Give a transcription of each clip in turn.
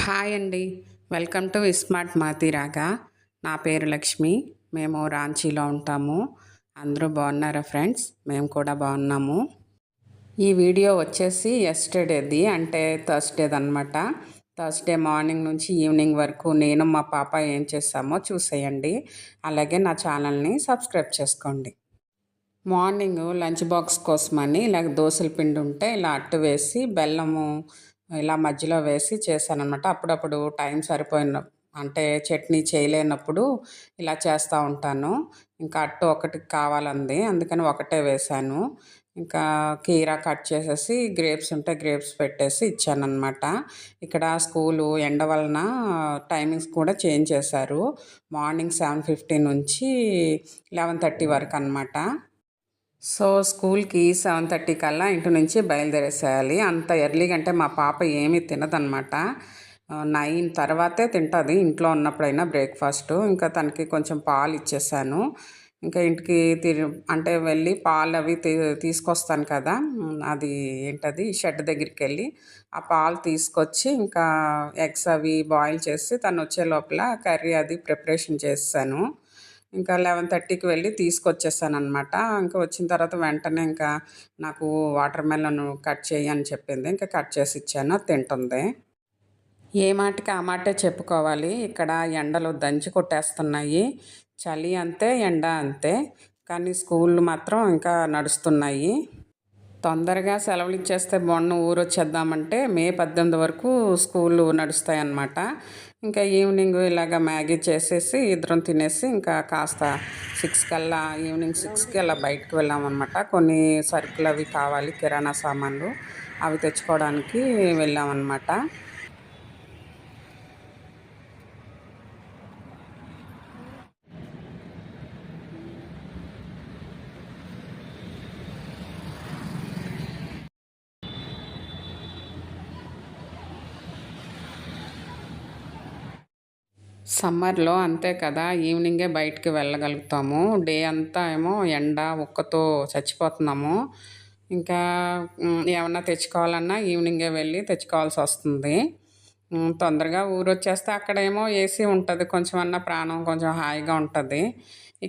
Hi అండి. Welcome to smart మాతిరాగా. నా పేరు లక్ష్మి. మేము రాంచీలో ఉంటాము. అందరూ బాగున్నారా ఫ్రెండ్స్? మేము కూడా బాగున్నాము. ఈ వీడియో వచ్చేసి ఎస్టర్డేది, అంటే థర్స్డేదన్నమాట. థర్స్డే మార్నింగ్ నుంచి ఈవినింగ్ వరకు నేను మా పాప ఏం చేస్తామో చూసేయండి. అలాగే నా ఛానల్ని సబ్స్క్రైబ్ చేసుకోండి. మార్నింగ్ లంచ్ బాక్స్ కోసమని ఇలా దోసల పిండి ఉంటే ఇలా అట్టు వేసి బెల్లము ఇలా మధ్యలో వేసి చేశానన్నమాట. అప్పుడప్పుడు టైం సరిపోయిన అంటే చట్నీ చేయలేనప్పుడు ఇలా చేస్తూ ఉంటాను. ఇంకా అట్టు ఒకటి కావాలంది, అందుకని ఒకటే వేశాను. ఇంకా కీరా కట్ చేసేసి గ్రేప్స్ ఉంటే గ్రేప్స్ పెట్టేసి ఇచ్చానన్నమాట. ఇక్కడ స్కూలు ఎండ వలన టైమింగ్స్ కూడా చేంజ్ చేశారు. మార్నింగ్ 7:50 నుంచి 11:30 వరకు అనమాట. సో స్కూల్కి 7:30 కల్లా ఇంటి నుంచి బయలుదేరేసేయాలి. అంత ఎర్లీగా అంటే మా పాప ఏమీ తినదనమాట. 9 తర్వాతే తింటుంది ఇంట్లో ఉన్నప్పుడైనా బ్రేక్ఫాస్టు. ఇంకా తనకి కొంచెం పాలు ఇచ్చేసాను. ఇంకా ఇంటికి అంటే వెళ్ళి పాలు అవి తీసుకొస్తాను కదా, అది ఏంటది షెడ్ దగ్గరికి వెళ్ళి ఆ పాలు తీసుకొచ్చి ఇంకా ఎగ్స్ అవి బాయిల్ చేసి తను వచ్చే లోపల కర్రీ అది ప్రిపరేషన్ చేసాను. ఇంకా 11:30కి వెళ్ళి తీసుకొచ్చేసానమాట. ఇంకా వచ్చిన తర్వాత వెంటనే ఇంకా నాకు వాటర్ మెలన్ కట్ చేయి అని చెప్పింది. ఇంకా కట్ చేసి ఇచ్చాను, తింటుంది. ఏ మాటకి ఆ మాటే చెప్పుకోవాలి. ఇక్కడ ఎండలు దంచి కొట్టేస్తున్నాయి. చలి అంతే, ఎండ అంతే. కానీ స్కూళ్ళు మాత్రం ఇంకా నడుస్తున్నాయి. తొందరగా సెలవులు ఇచ్చేస్తే బాగుండు, ఊరొచ్చేద్దామంటే మే 18 వరకు స్కూళ్ళు నడుస్తాయన్నమాట. ఇంకా ఈవినింగ్ ఇలాగ మ్యాగీ చేసేసి ఇద్దరం తినేసి ఇంకా కాస్త 6 కల్లా, ఈవినింగ్ 6కి అలా బయటకు వెళ్ళామన్నమాట. కొన్ని సరుకులు అవి కావాలి, కిరాణా సామాన్లు అవి తెచ్చుకోవడానికి వెళ్ళామన్నమాట. సమ్మర్లో అంతే కదా, ఈవినింగే బయటికి వెళ్ళగలుగుతాము. డే అంతా ఏమో ఎండ ఉక్కతో చచ్చిపోతున్నాము. ఇంకా ఏమన్నా తెచ్చుకోవాలన్నా ఈవినింగే వెళ్ళి తెచ్చుకోవాల్సి వస్తుంది. తొందరగా ఊరొచ్చేస్తే అక్కడేమో ఏసీ ఉంటుంది, కొంచెం అన్న ప్రాణం కొంచెం హాయిగా ఉంటుంది.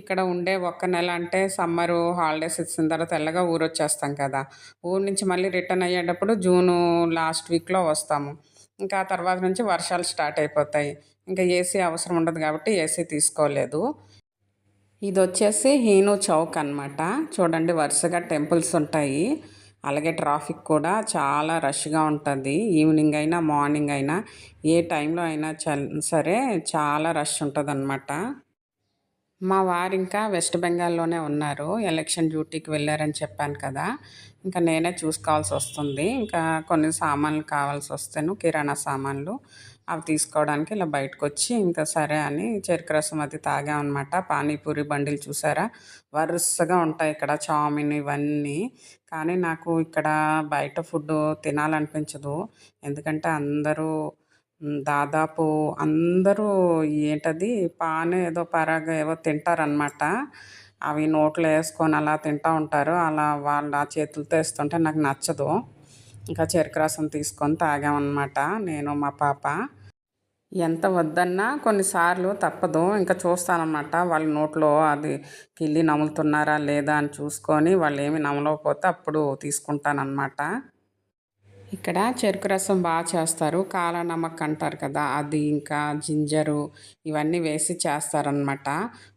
ఇక్కడ ఉండే ఒక్క నెల అంటే సమ్మరు హాలిడేస్ ఇచ్చిన తర్వాత ఎల్లగా ఊరొచ్చేస్తాం కదా. ఊరు నుంచి మళ్ళీ రిటర్న్ అయ్యేటప్పుడు జూను లాస్ట్ వీక్లో వస్తాము. ఇంకా ఆ తర్వాత నుంచి వర్షాలు స్టార్ట్ అయిపోతాయి. ఇంకా ఏసీ అవసరం ఉండదు కాబట్టి ఏసీ తీసుకోలేదు. ఇది వచ్చేసి హీనూ చౌక్ అనమాట. చూడండి, వరుసగా టెంపుల్స్ ఉంటాయి. అలాగే ట్రాఫిక్ కూడా చాలా రష్గా ఉంటుంది. ఈవినింగ్ అయినా మార్నింగ్ అయినా ఏ టైంలో అయినా సరే చాలా రష్ ఉంటుంది అన్నమాట. మా వారు ఇంకా వెస్ట్ బెంగాల్లోనే ఉన్నారు. ఎలక్షన్ డ్యూటీకి వెళ్ళారని చెప్పాను కదా, ఇంకా నేనే చూసుకోవాల్సి వస్తుంది. ఇంకా కొన్ని సామాన్లు కావాల్సి వస్తేను, కిరాణా సామాన్లు అవి తీసుకోవడానికి ఇలా బయటకు వచ్చి ఇంకా సరే అని చెరుకు రసం అది తాగామన్నమాట. పానీపూరి బండిలు చూసారా, వరుసగా ఉంటాయి ఇక్కడ, చావుమిన్ ఇవన్నీ. కానీ నాకు ఇక్కడ బయట ఫుడ్ తినాలనిపించదు. ఎందుకంటే దాదాపు అందరూ ఏంటది పాన్ ఏదో పరాగ ఏవో తింటారనమాట. అవి నోట్లో వేసుకొని అలా తింటూ ఉంటారు. అలా వాళ్ళ చేతులతో ఇస్తుంటే నాకు నచ్చదు. ఇంకా చెరుకు రసం తీసుకొని తాగామన్నమాట నేను మా పాప. ఎంత వద్దన్నా కొన్నిసార్లు తప్పదు. ఇంకా చూస్తానన్నమాట వాళ్ళ నోట్లో అది కిల్లి నములుతున్నారా లేదా అని చూసుకొని, వాళ్ళు ఏమి నమలకపోతే అప్పుడు తీసుకుంటానన్నమాట. ఇక్కడ చెరుకు రసం బాగా చేస్తారు. కాలా నమక్ అంటారు కదా, అది ఇంకా జింజరు ఇవన్నీ వేసి చేస్తారనమాట.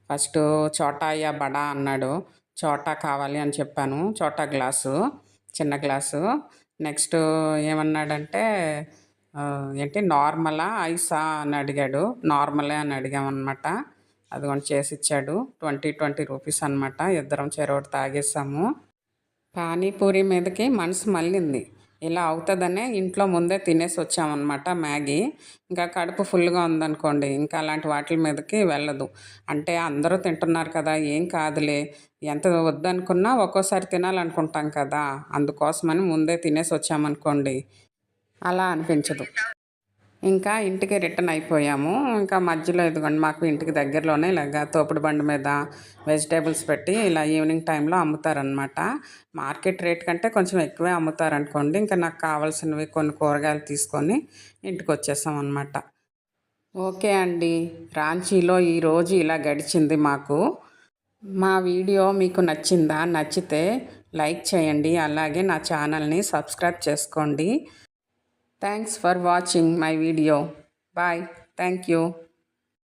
ఫస్ట్ చోటాయ బడా అన్నాడు. చోటా కావాలి అని చెప్పాను, చోటా గ్లాసు, చిన్న గ్లాసు. నెక్స్ట్ ఏమన్నాడంటే ఏంటి నార్మలా ఐసా అని అడిగాడు. నార్మలే అని అడిగామన్నమాట. అది కొంచెం చేసి ఇచ్చాడు. 20 రూపీస్ అనమాట. ఇద్దరం చెరోటి తాగేసాము. పానీపూరి మీదకి మనసు మళ్ళింది. ఇలా అవుతుందనే ఇంట్లో ముందే తినేసి వచ్చామన్నమాట మ్యాగీ. ఇంకా కడుపు ఫుల్గా ఉందనుకోండి, ఇంకా అలాంటి వాటి మీదకి వెళ్ళదు. అంటే అందరూ తింటున్నారు కదా, ఏం కాదులే, ఎంత వద్దనుకున్నా ఒక్కోసారి తినాలనుకుంటాం కదా, అందుకోసమని ముందే తినేసి వచ్చామనుకోండి అలా అనిపించదు. ఇంకా ఇంటికి రిటర్న్ అయిపోయాము. ఇంకా మధ్యలో ఇదిగోండి మాకు ఇంటికి దగ్గరలోనే ఇలాగ తోపుడు బండి మీద వెజిటేబుల్స్ పెట్టి ఇలా ఈవినింగ్ టైంలో అమ్ముతారనమాట. మార్కెట్ రేట్ కంటే కొంచెం ఎక్కువే అమ్ముతారనుకోండి. ఇంకా నాకు కావాల్సినవి కొన్ని కూరగాయలు తీసుకొని ఇంటికి వచ్చేసాం అనమాట. ఓకే అండి, రాంచీలో ఈరోజు ఇలా గడిచింది మాకు. మా వీడియో మీకు నచ్చిందా? నచ్చితే లైక్ చేయండి, అలాగే నా ఛానల్ని సబ్స్క్రైబ్ చేసుకోండి. Thanks for watching my video. Bye. Thank you.